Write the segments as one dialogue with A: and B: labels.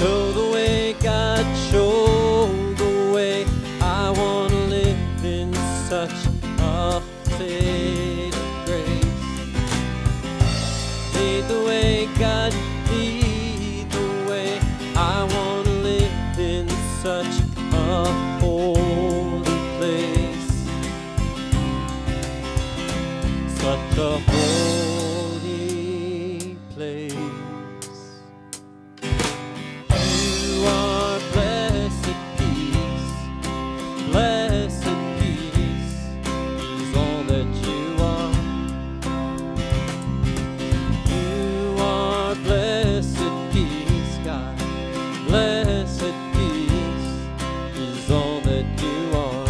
A: Show the way, God, show the way. I want to live in such a state of grace. Lead the way, God, lead the way. I want to live in such a holy place. Such a holy place. You are blessed peace. Blessed peace is all that you are. You are blessed peace, God. Blessed peace is all that you are.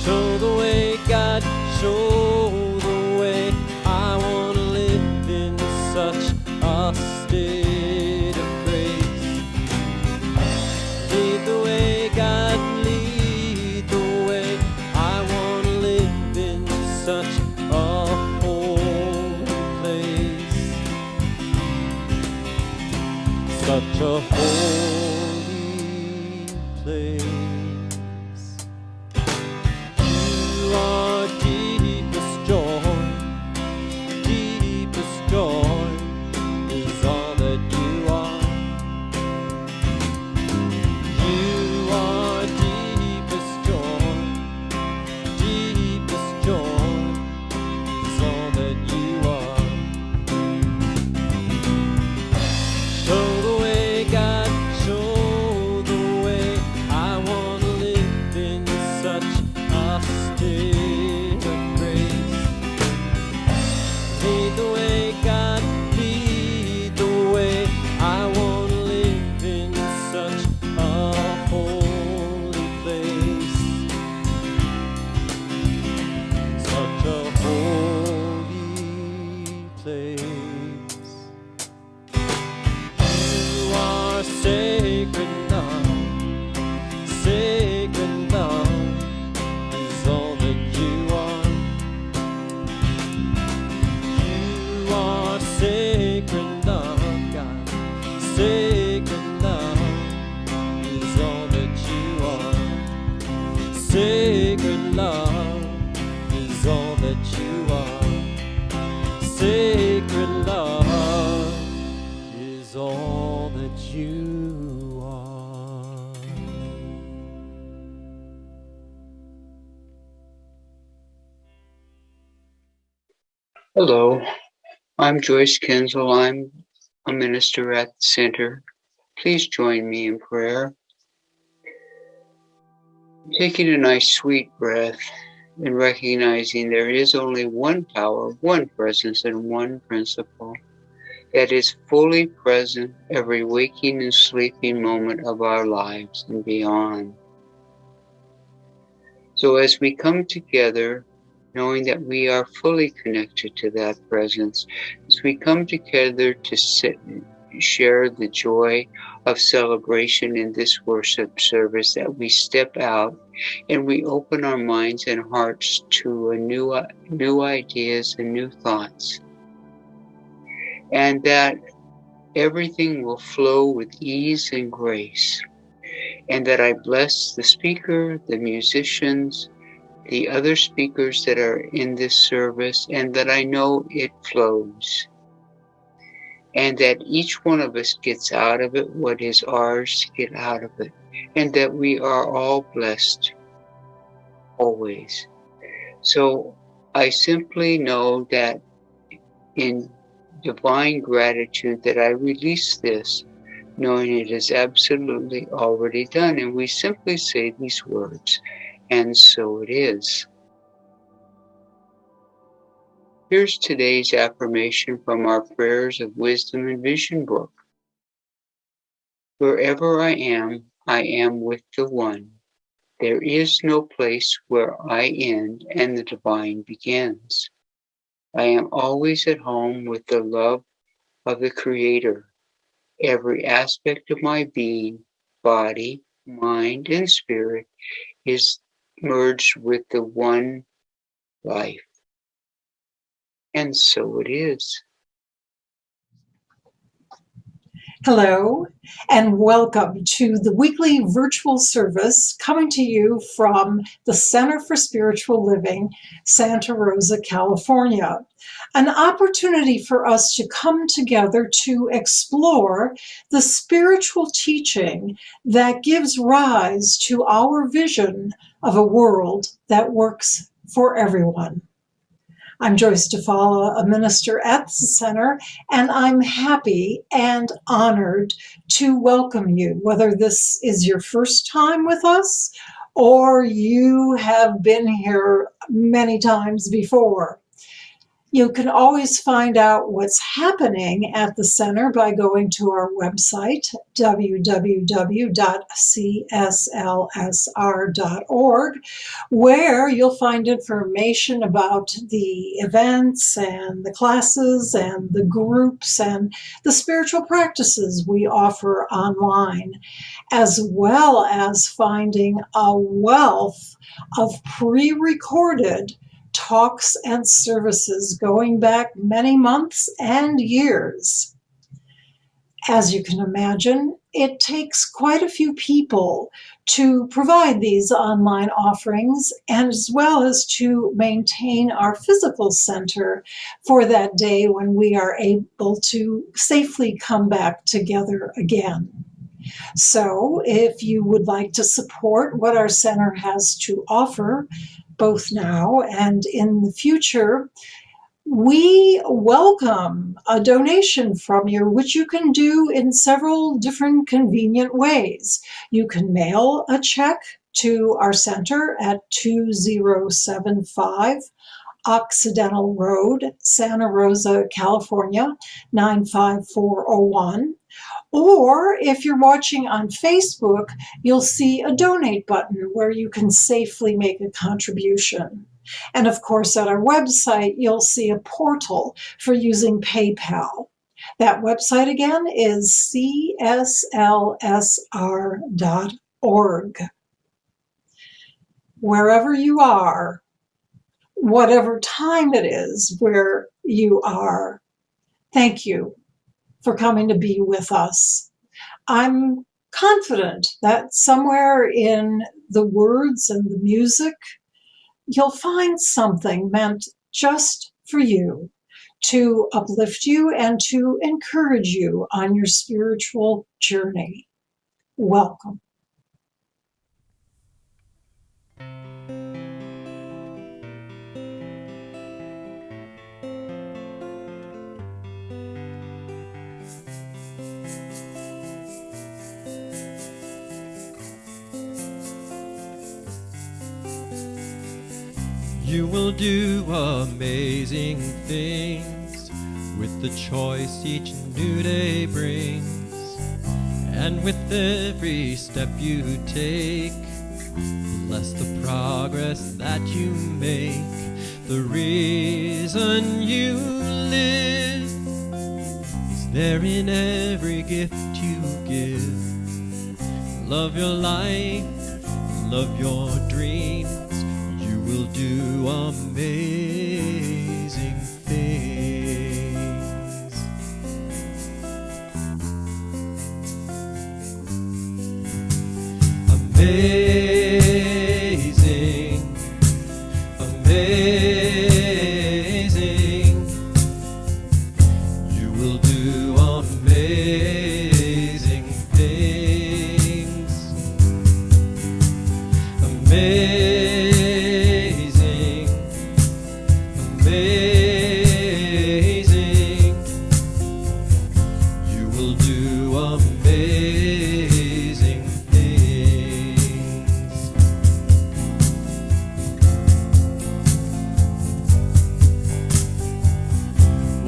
A: Show the way, God, show the way. I want to live in such a state of grace. Lead the way, God, lead the way. I want to live in such a holy place. Such a holy place. You are deepest joy. Deepest joy is all that you are. You are deepest joy. Deepest joy is all that you are. Show the way, God, show the way. I want to live in such a state of grace. Lead the way, God, lead the way. I want to live in such a holy place. Such a holy place. You are sacred love. Sacred love is all that you are. You are sacred love, God. Sacred love is all that you are. Sacred love is all that you are. Sacred love is all that you are.
B: Hello, I'm Joyce Kinzel. I'm a minister at the center. Please join me in prayer. Taking a nice sweet breath and recognizing there is only one power, one presence, and one principle that is fully present every waking and sleeping moment of our lives and beyond. So as we come together, knowing that we are fully connected to that presence, as we come together to sit and share the joy of celebration in this worship service, that we step out and we open our minds and hearts to new ideas and new thoughts, and that everything will flow with ease and grace, and that I bless the speaker, the musicians, the other speakers that are in this service, and that I know it flows, and that each one of us gets out of it what is ours to get out of it, and that we are all blessed always. So I simply know that in divine gratitude that I release this, knowing it is absolutely already done, and we simply say these words, and so it is. Here's today's affirmation from our Prayers of Wisdom and Vision book. Wherever I am with the One. There is no place where I end and the divine begins. I am always at home with the love of the Creator. Every aspect of my being, body, mind, and spirit is merged with the one life. And so it is.
C: Hello, and welcome to the weekly virtual service coming to you from the Center for Spiritual Living, Santa Rosa, California. An opportunity for us to come together to explore the spiritual teaching that gives rise to our vision of a world that works for everyone. I'm Joyce DeFala, a minister at the center, and I'm happy and honored to welcome you, whether this is your first time with us or you have been here many times before. You can always find out what's happening at the center by going to our website, www.cslsr.org, where you'll find information about the events and the classes and the groups and the spiritual practices we offer online, as well as finding a wealth of pre-recorded talks and services going back many months and years. As you can imagine, it takes quite a few people to provide these online offerings, and as well as to maintain our physical center for that day when we are able to safely come back together again. So if you would like to support what our center has to offer, both now and in the future, we welcome a donation from you, which you can do in several different convenient ways. You can mail a check to our center at 2075 Occidental Road, Santa Rosa, California, 95401. Or if you're watching on Facebook, you'll see a donate button where you can safely make a contribution. And of course, at our website, you'll see a portal for using PayPal. That website again is cslsr.org. Wherever you are, whatever time it is where you are, thank you for coming to be with us. I'm confident that somewhere in the words and the music, you'll find something meant just for you to uplift you and to encourage you on your spiritual journey. Welcome.
A: You will do amazing things with the choice each new day brings. And with every step you take, bless the progress that you make. The reason you live is there in every gift you give. Love your life, love your dreams. You will do amazing things. Amazing, amazing. You will do amazing things. Amazing, amazing. You will do amazing things.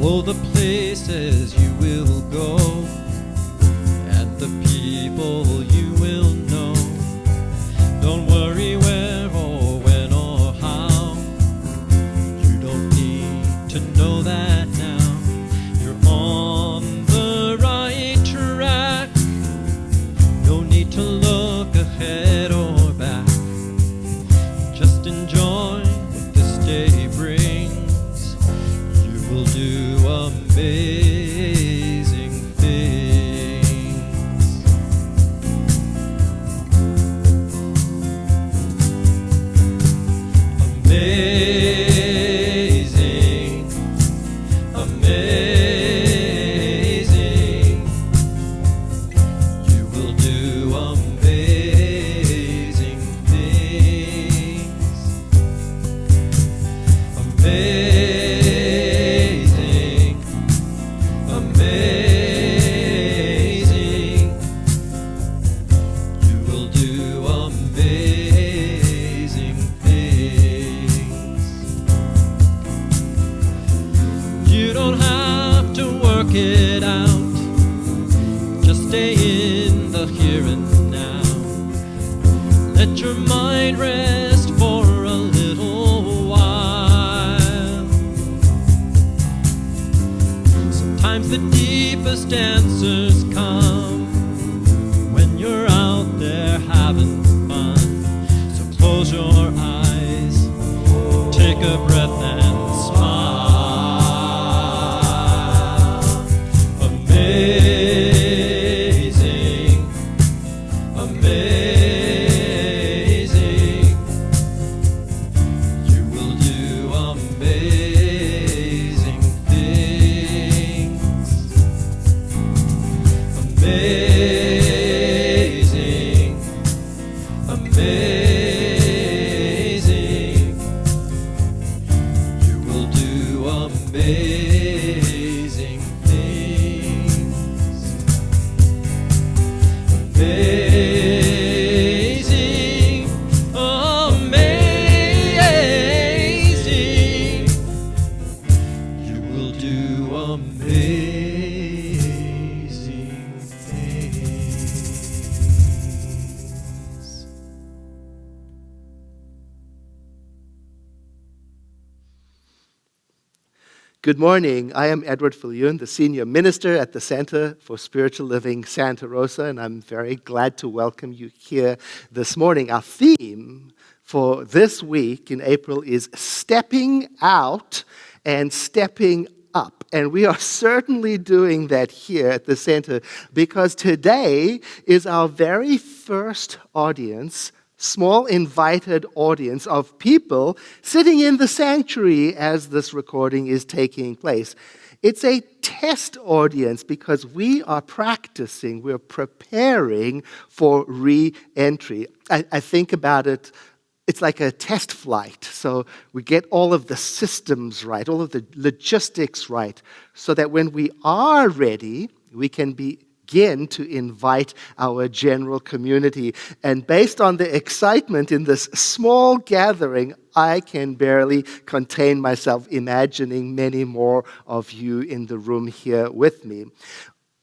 A: Oh, the places you will go and the people you will know. Don't worry where or when or how. You don't need to know that now. You're on the right track. No need to look ahead or back. Just enjoy what this day brings. You will do amazing it out. Just stay in the here and now. Let your mind rest for a little while. Sometimes the deepest answers come when you're out there having fun. So close your eyes, take a breath and smile. Amazing, amazing. You will do amazing things. Amazing, amazing. You will do amazing things. Amazing, amazing. You will do amazing things.
D: Good morning. I am Edward Fillion, the Senior Minister at the Center for Spiritual Living Santa Rosa, and I'm very glad to welcome you here this morning. Our theme for this week in April is Stepping Out and Stepping Up. And we are certainly doing that here at the Center because today is our very first audience, small invited audience of people sitting in the sanctuary as this recording is taking place. It's a test audience because we are practicing, we're preparing for re-entry. I think about it, it's like a test flight. So we get all of the systems right, all of the logistics right, so that when we are ready, we can begin to invite our general community. And based on the excitement in this small gathering, I can barely contain myself imagining many more of you in the room here with me.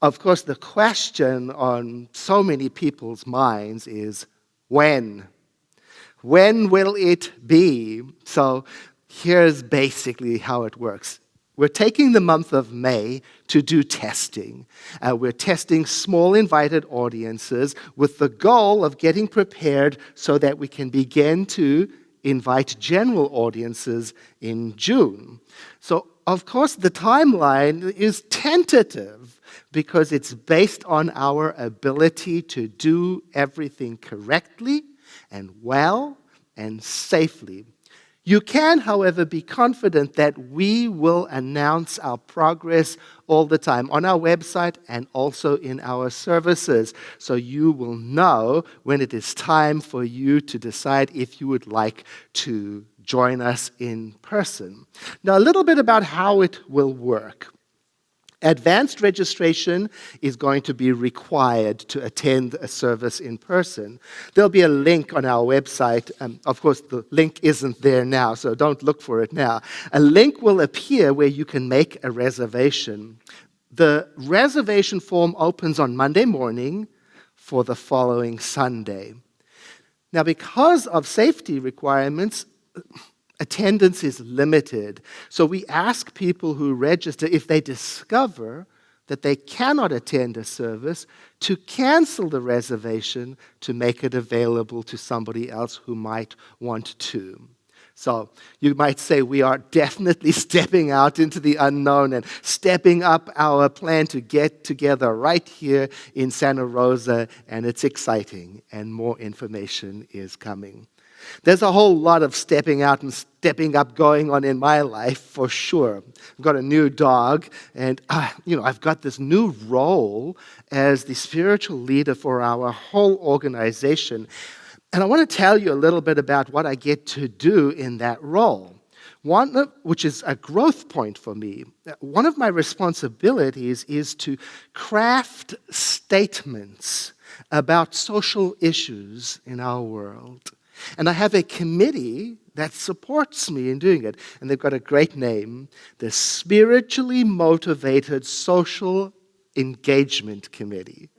D: Of course, the question on so many people's minds is, when? When will it be? So here's basically how it works. We're taking the month of May to do testing. We're testing small invited audiences with the goal of getting prepared so that we can begin to invite general audiences in June. So, of course, the timeline is tentative because it's based on our ability to do everything correctly and well and safely. You can, however, be confident that we will announce our progress all the time on our website and also in our services. So you will know when it is time for you to decide if you would like to join us in person. Now, a little bit about how it will work. Advanced registration is going to be required to attend a service in person. There'll be a link on our website. Of course, the link isn't there now, so don't look for it now. A link will appear where you can make a reservation. The reservation form opens on Monday morning for the following Sunday. Now, because of safety requirements, attendance is limited. So we ask people who register, if they discover that they cannot attend a service, to cancel the reservation to make it available to somebody else who might want to. So you might say we are definitely stepping out into the unknown and stepping up our plan to get together right here in Santa Rosa, and it's exciting, and more information is coming. There's a whole lot of stepping out and stepping up going on in my life, for sure. I've got a new dog, and I've got this new role as the spiritual leader for our whole organization. And I want to tell you a little bit about what I get to do in that role. One, which is a growth point for me. One of my responsibilities is to craft statements about social issues in our world. And I have a committee that supports me in doing it. And they've got a great name, the Spiritually Motivated Social Engagement Committee.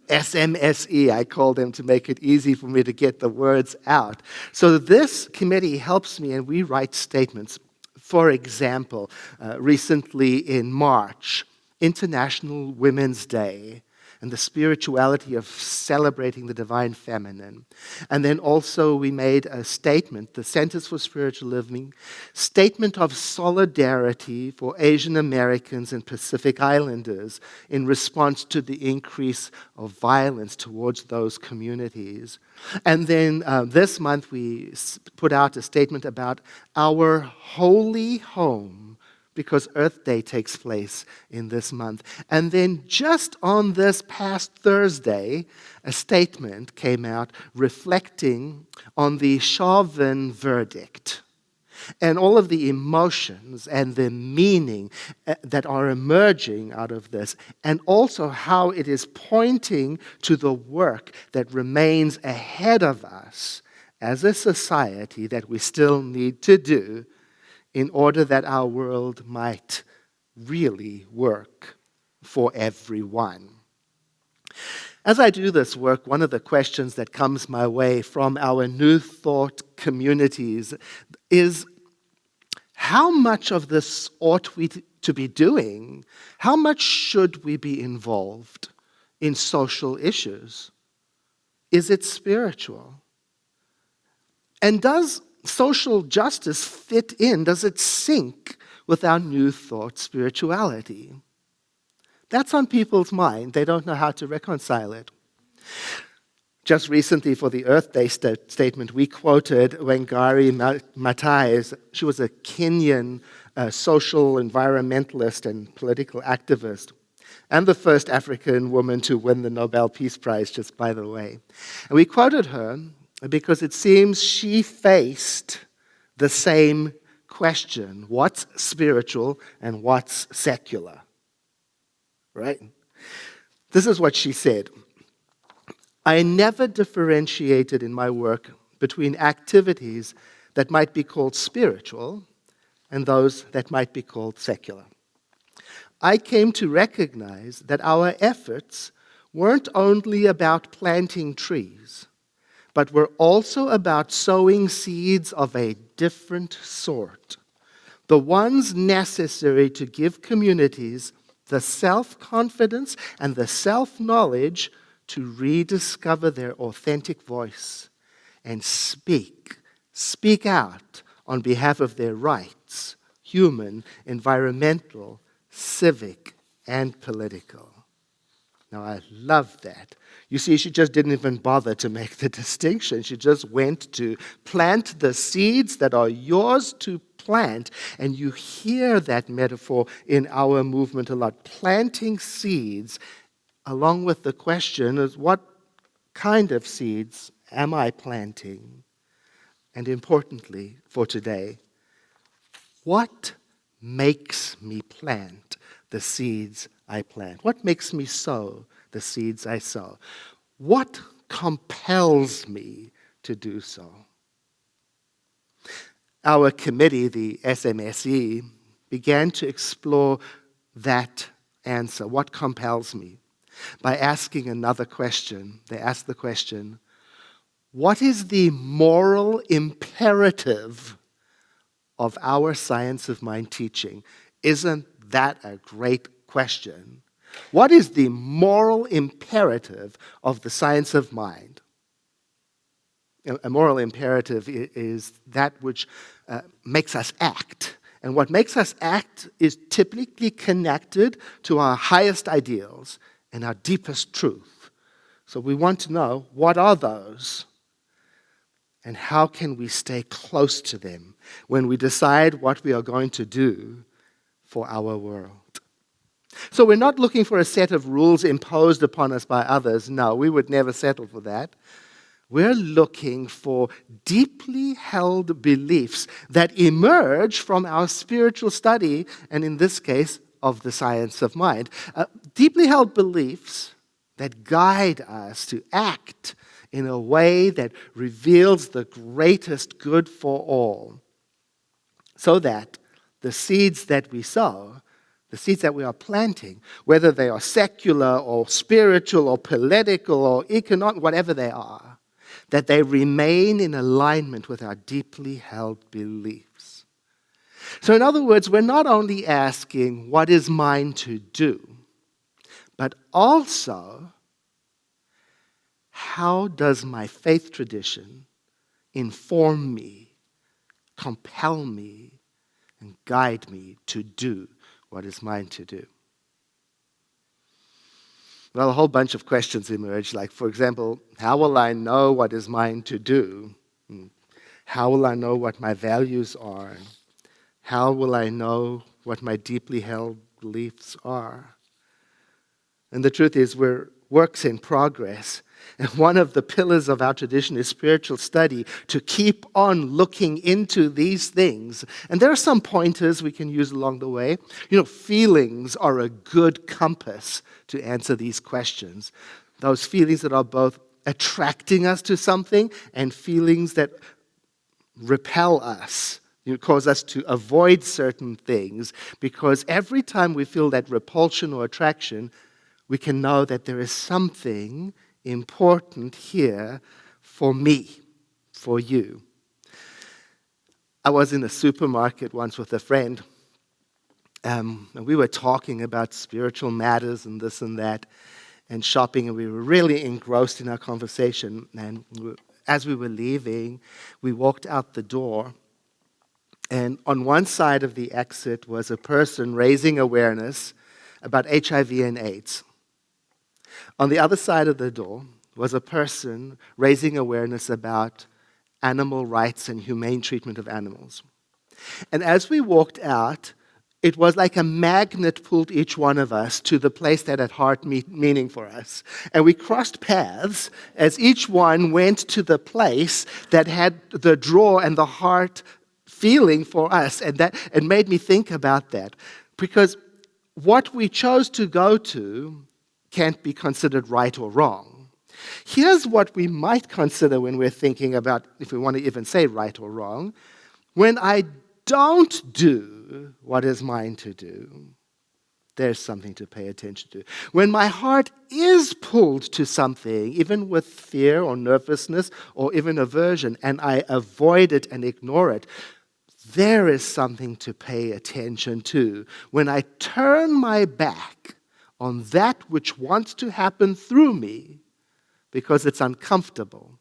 D: SMSE, I call them to make it easy for me to get the words out. So this committee helps me, and we write statements. For example, recently in March, International Women's Day, and the spirituality of celebrating the divine feminine. And then also we made a statement, the Centers for Spiritual Living, statement of solidarity for Asian Americans and Pacific Islanders in response to the increase of violence towards those communities. And then this month we put out a statement about our holy home, because Earth Day takes place in this month. And then just on this past Thursday, a statement came out reflecting on the Chauvin verdict and all of the emotions and the meaning that are emerging out of this, and also how it is pointing to the work that remains ahead of us as a society that we still need to do in order that our world might really work for everyone. As I do this work, one of the questions that comes my way from our New Thought communities is, how much of this ought we to be doing? How much should we be involved in social issues? Is it spiritual? And does social justice fit in? Does it sync with our New Thought spirituality? That's on people's mind. They don't know how to reconcile it. Just recently for the Earth Day statement, we quoted Wangari Maathai. She was a Kenyan social environmentalist and political activist, and the first African woman to win the Nobel Peace Prize, just by the way. And we quoted her because it seems she faced the same question: what's spiritual and what's secular? Right? This is what she said: I never differentiated in my work between activities that might be called spiritual and those that might be called secular. I came to recognize that our efforts weren't only about planting trees, but were also about sowing seeds of a different sort, the ones necessary to give communities the self-confidence and the self-knowledge to rediscover their authentic voice and speak out on behalf of their rights, human, environmental, civic, and political. Now, I love that. You see, she just didn't even bother to make the distinction. She just went to plant the seeds that are yours to plant. And you hear that metaphor in our movement a lot. Planting seeds, along with the question is, what kind of seeds am I planting? And importantly for today, what makes me plant the seeds I plant? What makes me sow the seeds I sow? What compels me to do so? Our committee, the SMSE, began to explore that answer, what compels me, by asking another question. They asked the question, what is the moral imperative of our science of mind teaching? Isn't that a great question? What is the moral imperative of the science of mind? A moral imperative is that which makes us act. And what makes us act is typically connected to our highest ideals and our deepest truth. So we want to know, what are those? And how can we stay close to them when we decide what we are going to do for our world? So we're not looking for a set of rules imposed upon us by others. No, we would never settle for that. We're looking for deeply held beliefs that emerge from our spiritual study, and in this case, of the science of mind. Deeply held beliefs that guide us to act in a way that reveals the greatest good for all, so that the seeds that we sow, the seeds that we are planting, whether they are secular or spiritual or political or economic, whatever they are, that they remain in alignment with our deeply held beliefs. So in other words, we're not only asking, what is mine to do, but also, how does my faith tradition inform me, compel me, and guide me to do what is mine to do? Well, a whole bunch of questions emerge, like, for example, how will I know what is mine to do? How will I know what my values are? How will I know what my deeply held beliefs are? And the truth is, we're works in progress. And one of the pillars of our tradition is spiritual study, to keep on looking into these things. And there are some pointers we can use along the way. Feelings are a good compass to answer these questions. Those feelings that are both attracting us to something and feelings that repel us. Cause us to avoid certain things, because every time we feel that repulsion or attraction, we can know that there is something important here for me, for you. I was in a supermarket once with a friend, and we were talking about spiritual matters and this and that, and shopping, and we were really engrossed in our conversation. And as we were leaving, we walked out the door, and on one side of the exit was a person raising awareness about HIV and AIDS. On the other side of the door was a person raising awareness about animal rights and humane treatment of animals. And as we walked out, it was like a magnet pulled each one of us to the place that had heart meaning for us. And we crossed paths as each one went to the place that had the draw and the heart feeling for us. And that it made me think about that. Because what we chose to go to can't be considered right or wrong. Here's what we might consider when we're thinking about, if we want to even say right or wrong. When I don't do what is mine to do, there's something to pay attention to. When my heart is pulled to something, even with fear or nervousness or even aversion, and I avoid it and ignore it, there is something to pay attention to. When I turn my back on that which wants to happen through me because it's uncomfortable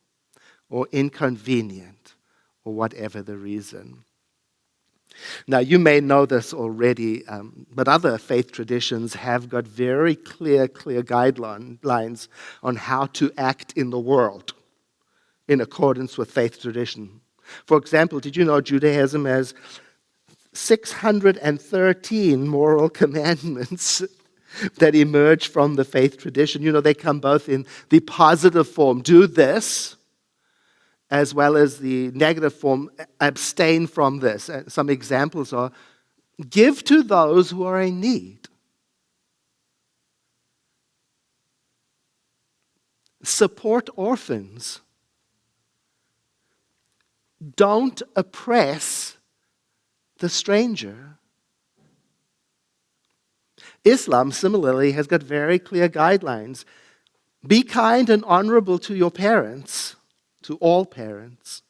D: or inconvenient or whatever the reason. Now, you may know this already, but other faith traditions have got very clear guidelines on how to act in the world in accordance with faith tradition. For example, did you know Judaism has 613 moral commandments that emerge from the faith tradition? They come both in the positive form, do this, as well as the negative form, abstain from this. Some examples are, give to those who are in need. Support orphans. Don't oppress the stranger. Islam, similarly, has got very clear guidelines. Be kind and honorable to your parents, to all parents.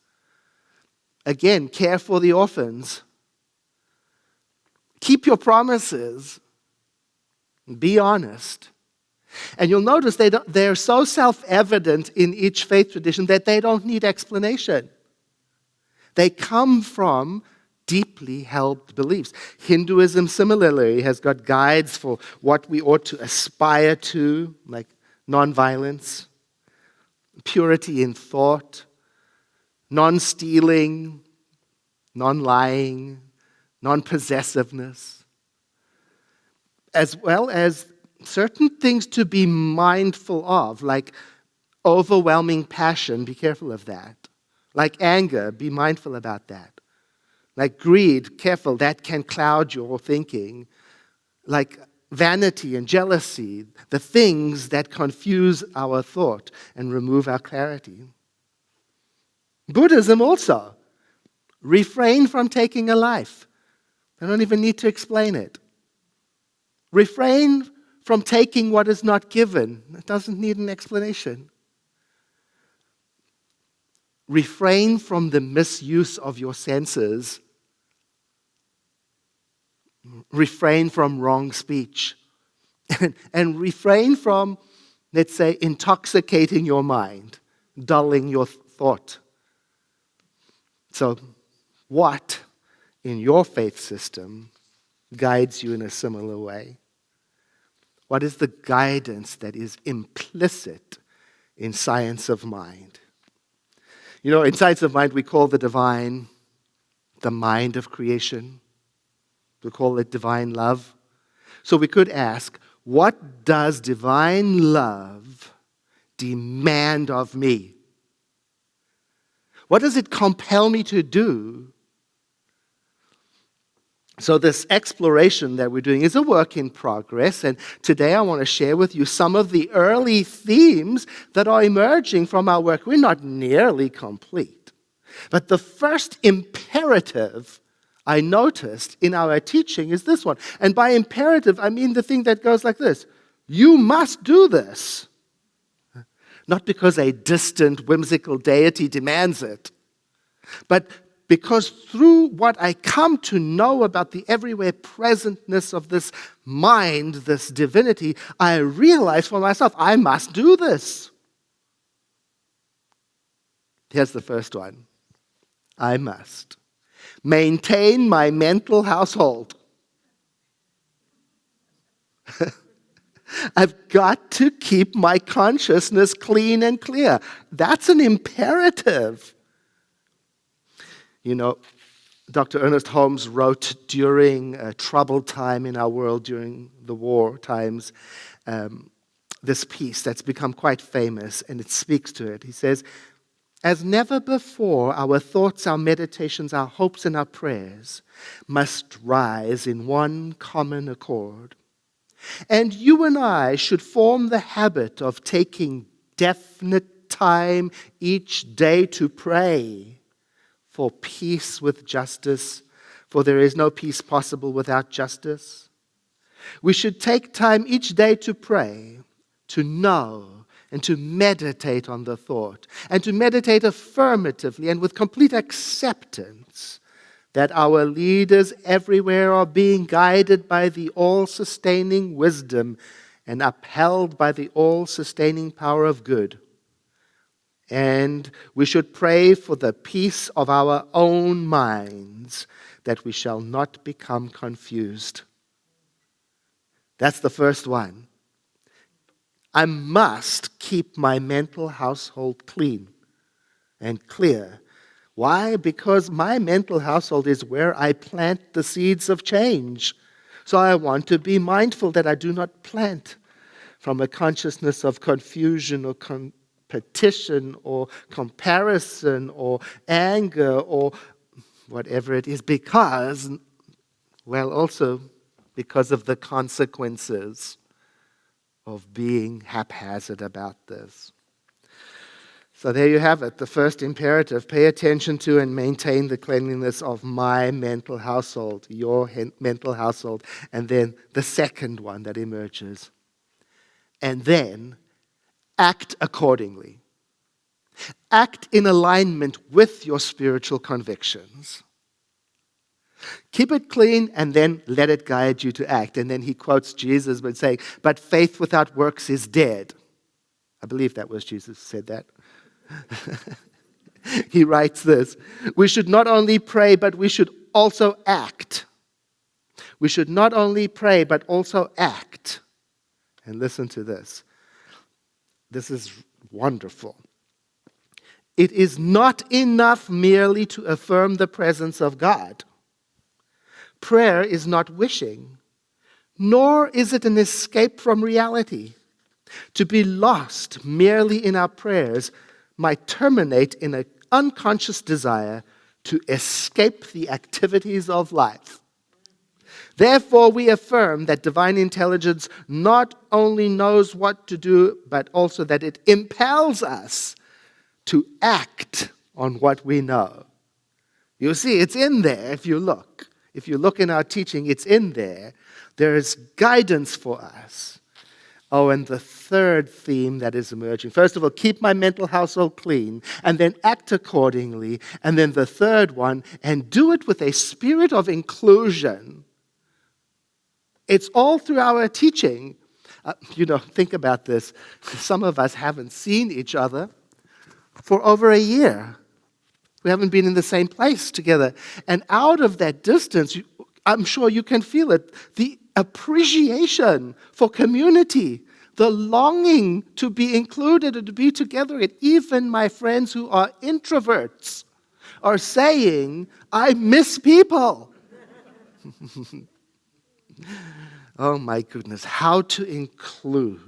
D: Again, care for the orphans. Keep your promises. Be honest. And you'll notice they're so self-evident in each faith tradition that they don't need explanation. They come from deeply held beliefs. Hinduism, similarly, has got guides for what we ought to aspire to, like nonviolence, purity in thought, non-stealing, non-lying, non-possessiveness, as well as certain things to be mindful of, like overwhelming passion, be careful of that. Like anger, be mindful about that. Like greed, careful, that can cloud your thinking. Like vanity and jealousy, the things that confuse our thought and remove our clarity. Buddhism also. Refrain from taking a life. I don't even need to explain it. Refrain from taking what is not given. It doesn't need an explanation. Refrain from the misuse of your senses. Refrain from wrong speech. And refrain from, let's say, intoxicating your mind, dulling your thought. So, what in your faith system guides you in a similar way? What is the guidance that is implicit in science of mind? You know, in science of mind, we call the divine the mind of creation. We call it divine love. So we could ask, what does divine love demand of me? What does it compel me to do? So this exploration that we're doing is a work in progress, and today I want to share with you some of the early themes that are emerging from our work. We're not nearly complete, but the first imperative I noticed in our teaching is this one. And by imperative, I mean the thing that goes like this. You must do this. Not because a distant, whimsical deity demands it, but because through what I come to know about the everywhere presentness of this mind, this divinity, I realize for myself, I must do this. Here's the first one. I must maintain my mental household. I've got to keep my consciousness clean and clear. That's an imperative. You know, Dr. Ernest Holmes wrote during a troubled time in our world, during the war times, this piece that's become quite famous, and it speaks to it. He says, as never before, our thoughts, our meditations, our hopes, and our prayers must rise in one common accord. And you and I should form the habit of taking definite time each day to pray for peace with justice, for there is no peace possible without justice. We should take time each day to pray, to know, and to meditate on the thought, and to meditate affirmatively and with complete acceptance that our leaders everywhere are being guided by the all-sustaining wisdom and upheld by the all-sustaining power of good. And we should pray for the peace of our own minds, that we shall not become confused. That's the first one. I must keep my mental household clean and clear. Why? Because my mental household is where I plant the seeds of change. So I want to be mindful that I do not plant from a consciousness of confusion or competition or comparison or anger or whatever it is, because, well, also because of the consequences of being haphazard about this. So there you have it, the first imperative. Pay attention to and maintain the cleanliness of my mental household, your mental household. And then the second one that emerges. And then act accordingly. Act in alignment with your spiritual convictions. Keep it clean and then let it guide you to act. And then he quotes Jesus by saying, but faith without works is dead. I believe that was Jesus who said that. He writes this, we should not only pray, but we should also act. We should not only pray, but also act. And listen to this. This is wonderful. It is not enough merely to affirm the presence of God. Prayer is not wishing, nor is it an escape from reality. To be lost merely in our prayers might terminate in an unconscious desire to escape the activities of life. Therefore, we affirm that divine intelligence not only knows what to do, but also that it impels us to act on what we know. You see, it's in there if you look. If you look in our teaching, it's in there. There is guidance for us. Oh, and the third theme that is emerging. First of all, keep my mental household clean, and then act accordingly. And then the third one, and do it with a spirit of inclusion. It's all through our teaching. Think about this. Some of us haven't seen each other for over a year. We haven't been in the same place together. And out of that distance, I'm sure you can feel it, the appreciation for community, the longing to be included and to be together. And even my friends who are introverts are saying, I miss people. Oh my goodness, how to include.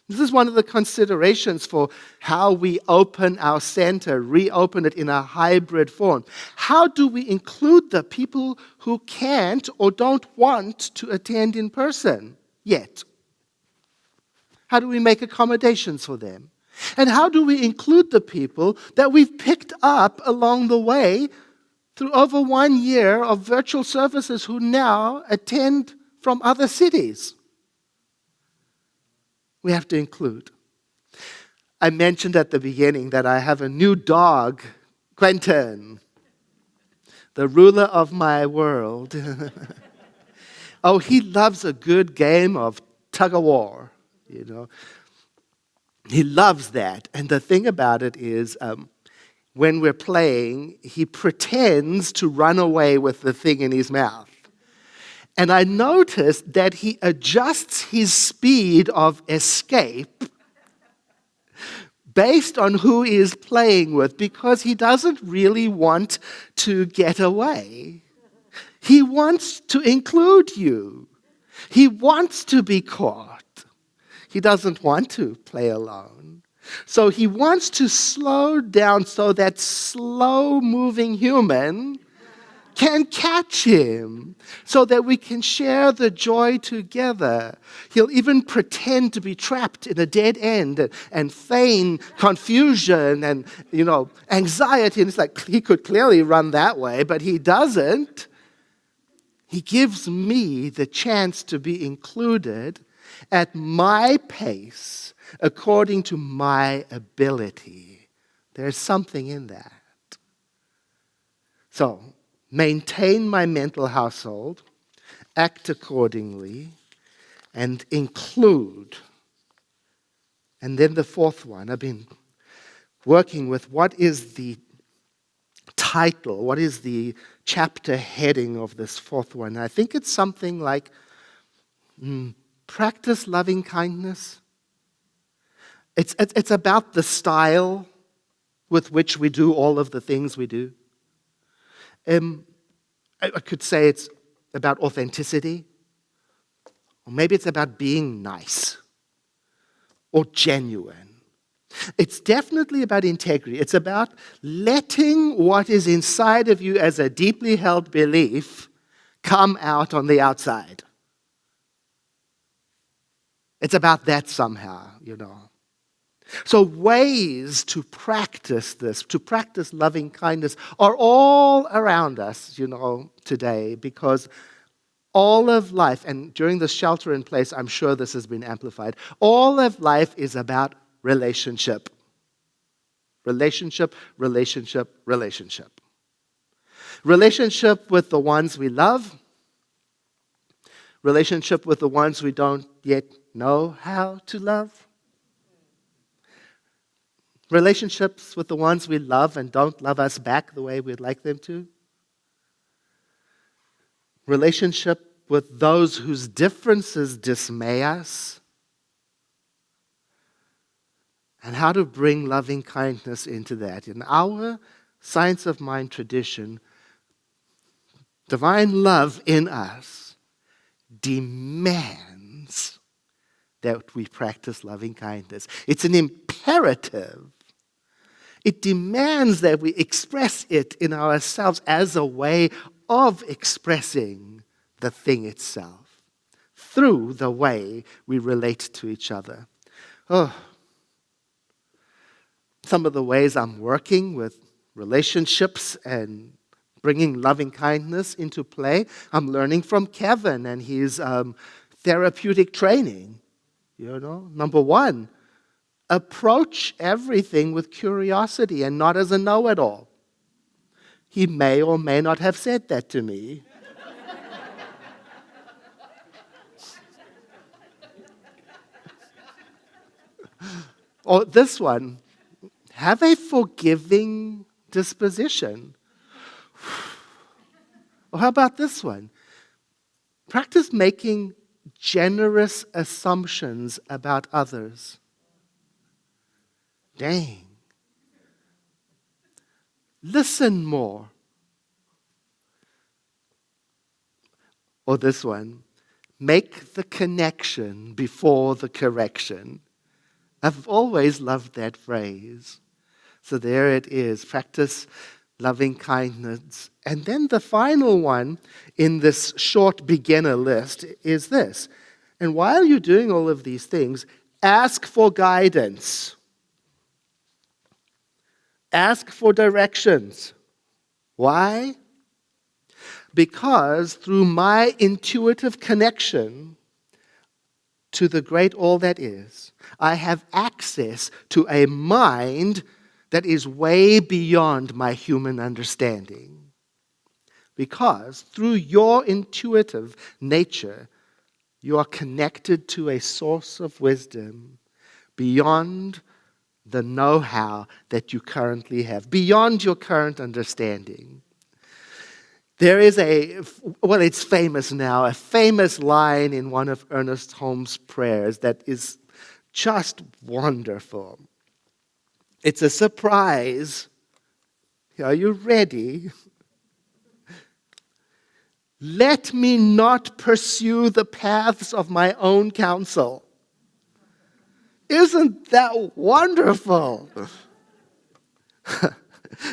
D: This is one of the considerations for how we open our center, reopen it in a hybrid form. How do we include the people who can't or don't want to attend in person yet? How do we make accommodations for them? And how do we include the people that we've picked up along the way through over 1 year of virtual services who now attend from other cities? We have to include. I mentioned at the beginning that I have a new dog, Quentin, the ruler of my world. Oh, he loves a good game of tug-of-war, He loves that. And the thing about it is, when we're playing, he pretends to run away with the thing in his mouth. And I noticed that he adjusts his speed of escape based on who he is playing with, because he doesn't really want to get away. He wants to include you. He wants to be caught. He doesn't want to play alone. So he wants to slow down so that slow-moving human can catch him, so that we can share the joy together. He'll even pretend to be trapped in a dead end and feign confusion and, anxiety. And it's like, he could clearly run that way, but he doesn't. He gives me the chance to be included at my pace, according to my ability. There's something in that. So, maintain my mental household, act accordingly, and include. And then the fourth one, I've been working with what is the title, what is the chapter heading of this fourth one. I think it's something like practice loving kindness. It's about the style with which we do all of the things we do. I could say it's about authenticity, or maybe it's about being nice or genuine. It's definitely about integrity. It's about letting what is inside of you as a deeply held belief come out on the outside. It's about that somehow, So ways to practice this, to practice loving kindness, are all around us, today, because all of life, and during the shelter in place, I'm sure this has been amplified, all of life is about relationship. Relationship, relationship, relationship. Relationship with the ones we love. Relationship with the ones we don't yet know how to love. Relationships with the ones we love and don't love us back the way we'd like them to. Relationship with those whose differences dismay us. And how to bring loving kindness into that. In our Science of Mind tradition, divine love in us demands that we practice loving kindness. It's an imperative. It demands that we express it in ourselves as a way of expressing the thing itself, through the way we relate to each other. Oh, some of the ways I'm working with relationships and bringing loving kindness into play, I'm learning from Kevin and his therapeutic training. Number one, approach everything with curiosity and not as a know-it-all. He may or may not have said that to me. Or this one, have a forgiving disposition. Or how about this one? Practice making generous assumptions about others. Dang. Listen more. Or this one, make the connection before the correction. I've always loved that phrase. So there it is. Practice loving kindness. And then the final one in this short beginner list is this. And while you're doing all of these things, ask for guidance. Ask for directions. Why? Because through my intuitive connection to the great all that is, I have access to a mind that is way beyond my human understanding. Because through your intuitive nature, you are connected to a source of wisdom beyond the know-how that you currently have, beyond your current understanding. There is it's famous now, a famous line in one of Ernest Holmes' prayers that is just wonderful. It's a surprise. Are you ready? Let me not pursue the paths of my own counsel. Isn't that wonderful?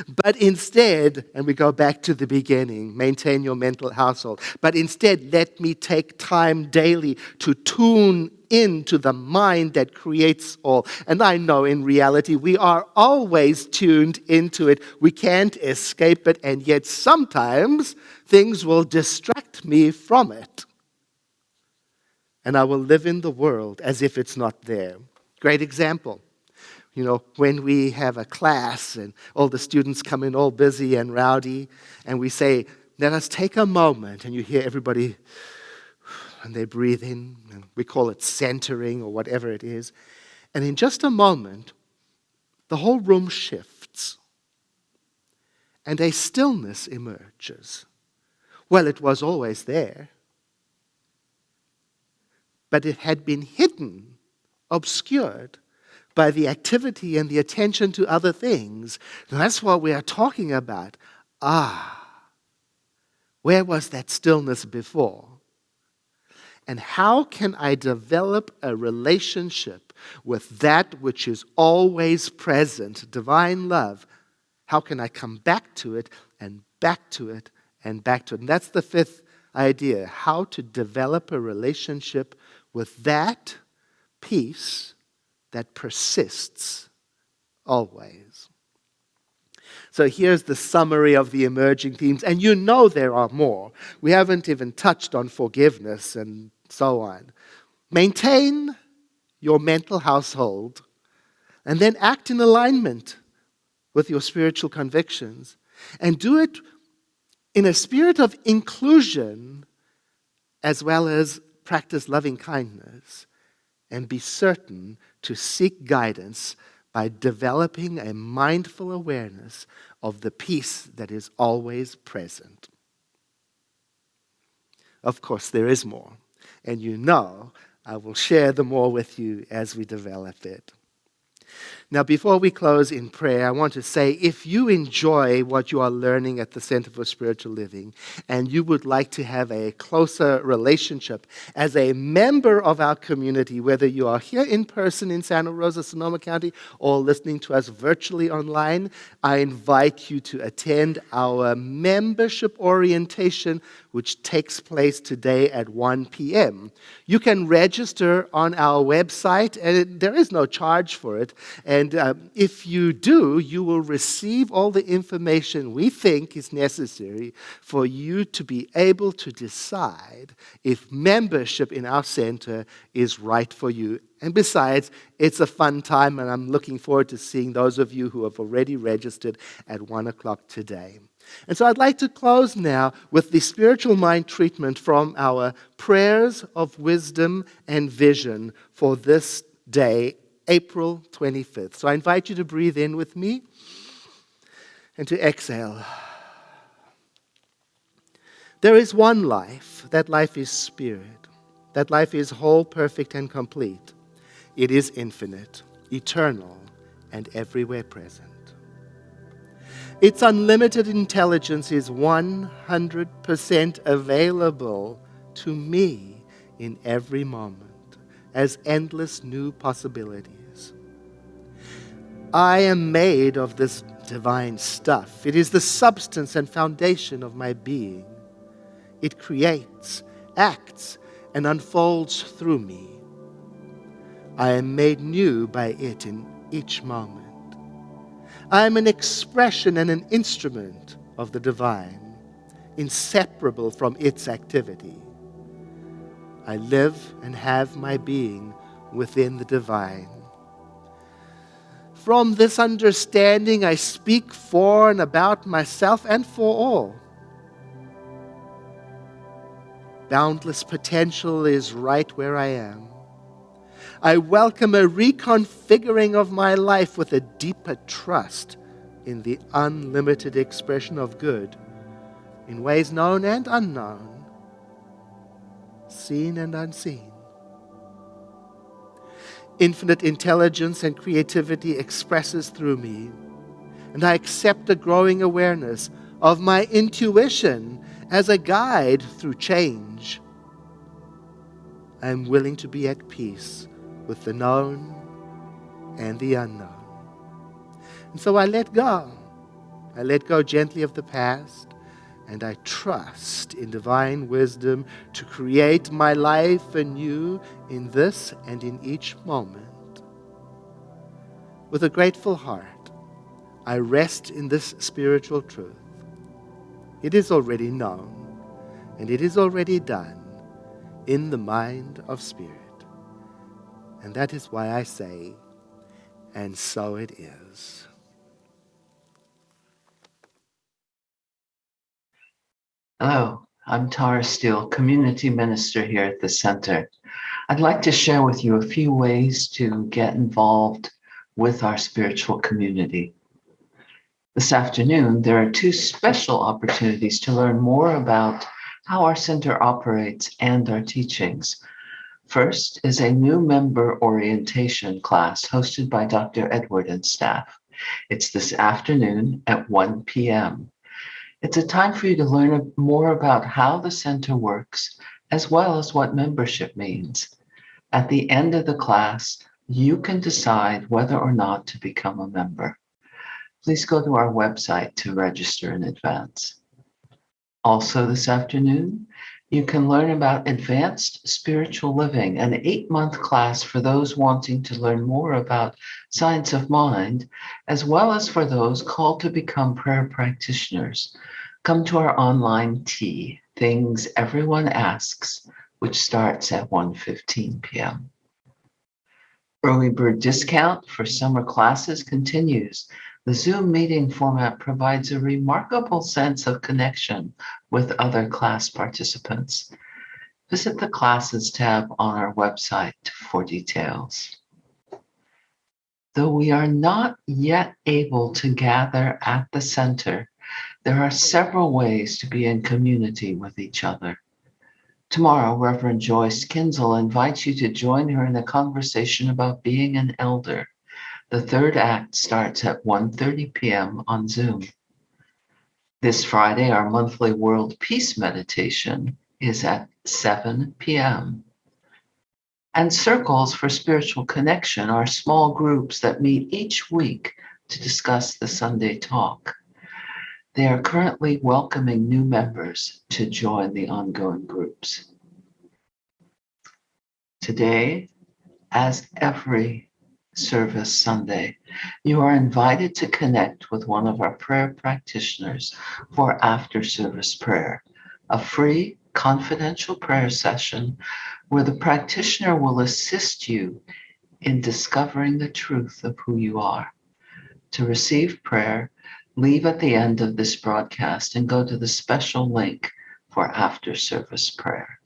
D: But instead, and we go back to the beginning, maintain your mental household. But instead, let me take time daily to tune into the mind that creates all. And I know in reality, we are always tuned into it. We can't escape it. And yet sometimes things will distract me from it. And I will live in the world as if it's not there. Great example. When we have a class and all the students come in all busy and rowdy, and we say, let us take a moment, and you hear everybody, and they breathe in, and we call it centering or whatever it is. And in just a moment, the whole room shifts, and a stillness emerges. Well, it was always there, but it had been hidden, obscured, by the activity and the attention to other things. And that's what we are talking about. Where was that stillness before? And how can I develop a relationship with that which is always present, divine love? How can I come back to it and back to it and back to it? And that's the fifth idea, how to develop a relationship with that peace that persists always. So here's the summary of the emerging themes, and there are more. We haven't even touched on forgiveness and so on. Maintain your mental household, and then act in alignment with your spiritual convictions, and do it in a spirit of inclusion as well as practice loving kindness, and be certain to seek guidance by developing a mindful awareness of the peace that is always present. Of course, there is more, and I will share the more with you as we develop it. Now, before we close in prayer, I want to say if you enjoy what you are learning at the Center for Spiritual Living and you would like to have a closer relationship as a member of our community, whether you are here in person in Santa Rosa, Sonoma County, or listening to us virtually online, I invite you to attend our membership orientation, which takes place today at 1 p.m. You can register on our website, and there is no charge for it. And if you do, you will receive all the information we think is necessary for you to be able to decide if membership in our center is right for you. And besides, it's a fun time, and I'm looking forward to seeing those of you who have already registered at 1 o'clock today. And so I'd like to close now with the spiritual mind treatment from our prayers of wisdom and vision for this day, April 25th. So I invite you to breathe in with me and to exhale. There is one life. That life is spirit. That life is whole, perfect, and complete. It is infinite, eternal, and everywhere present. Its unlimited intelligence is 100% available to me in every moment as endless new possibilities. I am made of this divine stuff. It is the substance and foundation of my being. It creates, acts, and unfolds through me. I am made new by it in each moment. I am an expression and an instrument of the divine, inseparable from its activity. I live and have my being within the divine. From this understanding, I speak for and about myself and for all. Boundless potential is right where I am. I welcome a reconfiguring of my life with a deeper trust in the unlimited expression of good in ways known and unknown, seen and unseen. Infinite intelligence and creativity expresses through me, and I accept a growing awareness of my intuition as a guide through change. I am willing to be at peace with the known and the unknown. And so I let go. I let go gently of the past, and I trust in divine wisdom to create my life anew in this and in each moment. With a grateful heart, I rest in this spiritual truth. It is already known, and it is already done in the mind of spirit. And that is why I say, and so it is.
E: Hello, I'm Tara Steele, Community Minister here at the Center. I'd like to share with you a few ways to get involved with our spiritual community. This afternoon, there are two special opportunities to learn more about how our center operates and our teachings. First is a new member orientation class hosted by Dr. Edward and staff. It's this afternoon at 1 p.m. It's a time for you to learn more about how the center works, as well as what membership means. At the end of the class, you can decide whether or not to become a member. Please go to our website to register in advance. Also this afternoon, you can learn about Advanced Spiritual Living, an 8-month class for those wanting to learn more about science of mind, as well as for those called to become prayer practitioners. Come to our online tea, Things Everyone Asks, which starts at 1:15 p.m. Early bird discount for summer classes continues. The Zoom meeting format provides a remarkable sense of connection with other class participants. Visit the Classes tab on our website for details. Though we are not yet able to gather at the center, there are several ways to be in community with each other. Tomorrow, Reverend Joyce Kinzel invites you to join her in a conversation about being an elder. The third act starts at 1:30 p.m. on Zoom. This Friday, our monthly World Peace Meditation is at 7 p.m. And Circles for Spiritual Connection are small groups that meet each week to discuss the Sunday talk. They are currently welcoming new members to join the ongoing groups. Today, as every service Sunday, you are invited to connect with one of our prayer practitioners for after-service prayer, a free, confidential prayer session where the practitioner will assist you in discovering the truth of who you are. To receive prayer, leave at the end of this broadcast and go to the special link for after-service prayer.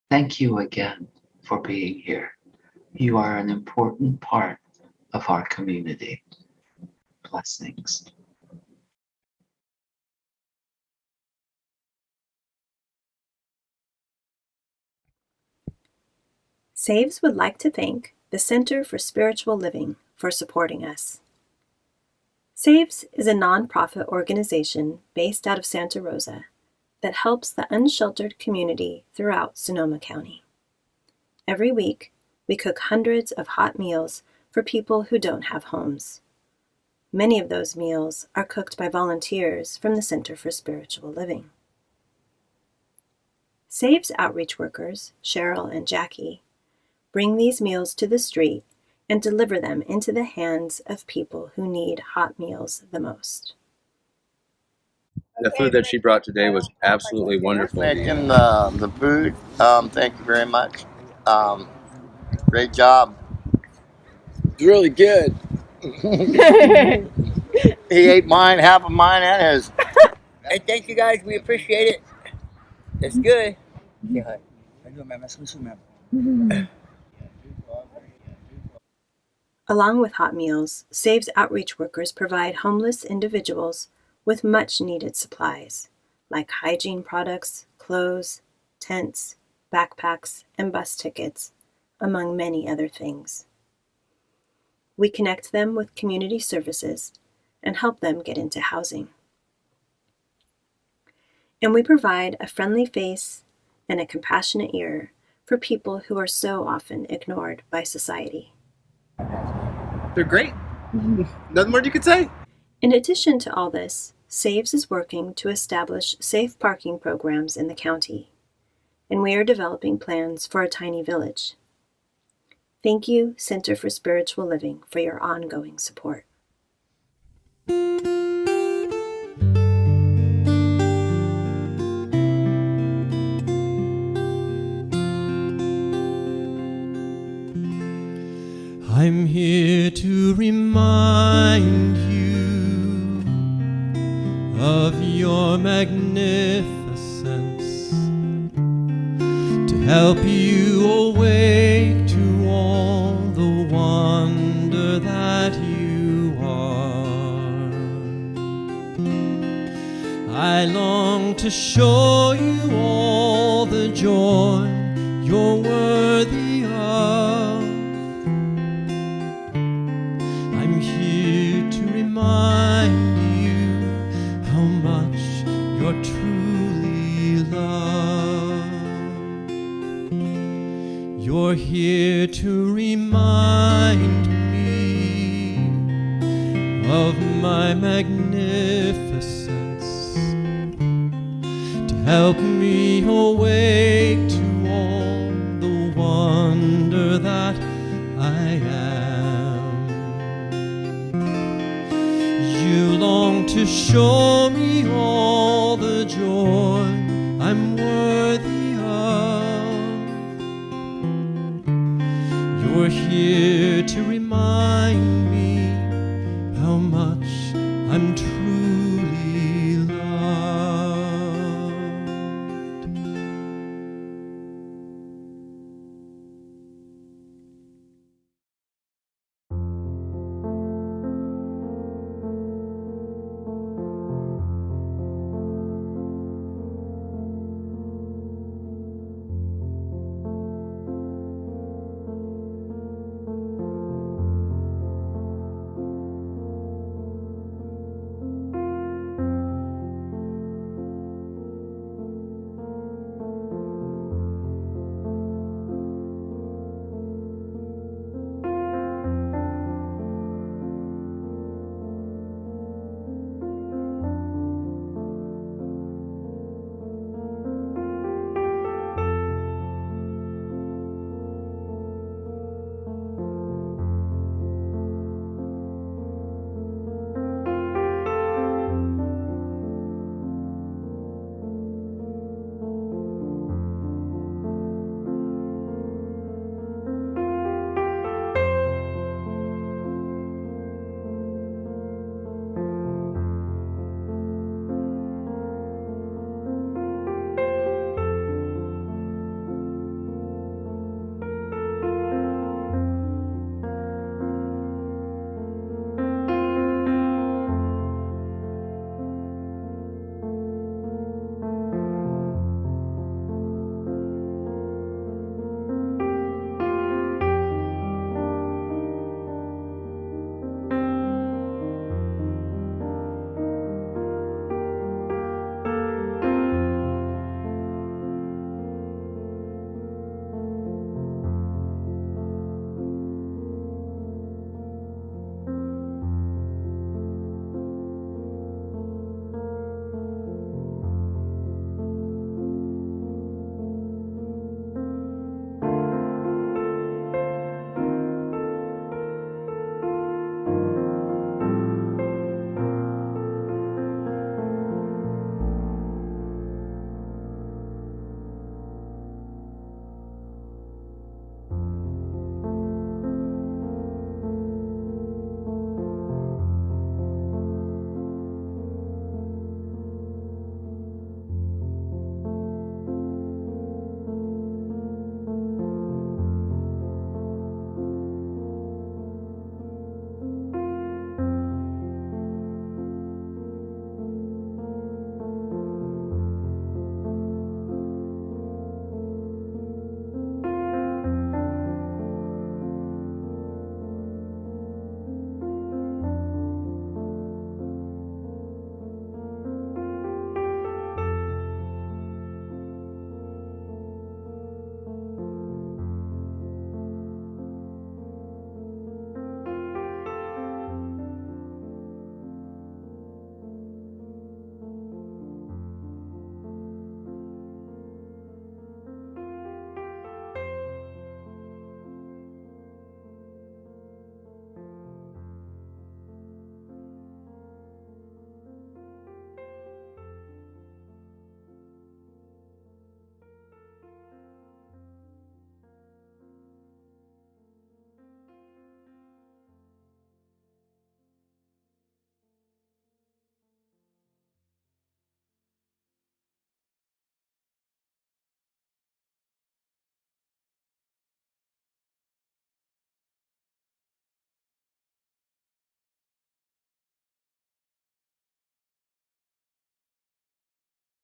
E: Thank you again for being here. You are an important part of our community. Blessings.
F: SAVES would like to thank the Center for Spiritual Living for supporting us. SAVES is a nonprofit organization based out of Santa Rosa that helps the unsheltered community throughout Sonoma County. Every week, we cook hundreds of hot meals for people who don't have homes. Many of those meals are cooked by volunteers from the Center for Spiritual Living. SAVES outreach workers, Cheryl and Jackie, bring these meals to the street and deliver them into the hands of people who need hot meals the most.
G: The food that she brought today was absolutely wonderful.
H: Making the food. Thank you very much. Great job.
G: It's really good.
H: He ate mine, half of mine, and his. Hey, thank you guys. We appreciate it. It's good.
F: Along with hot meals, SAVES outreach workers provide homeless individuals with much-needed supplies, like hygiene products, clothes, tents, backpacks, and bus tickets, among many other things. We connect them with community services and help them get into housing. And we provide a friendly face and a compassionate ear for people who are so often ignored by society.
G: They're great. Nothing more you could say.
F: In addition to all this, SAVES is working to establish safe parking programs in the county, and we are developing plans for a tiny village. Thank you, Center for Spiritual Living, for your ongoing support.
A: I'm here to remind you of your magnificence, to help you awake to all the wonder that you are. I long to show you all the joy you're worthy of. I'm here to remind you how much you're truly loved. You're here to remind me of my magnificence, to help me awake to all the wonder that I am. You long to show me all the joy I'm worthy of. You're here to remind me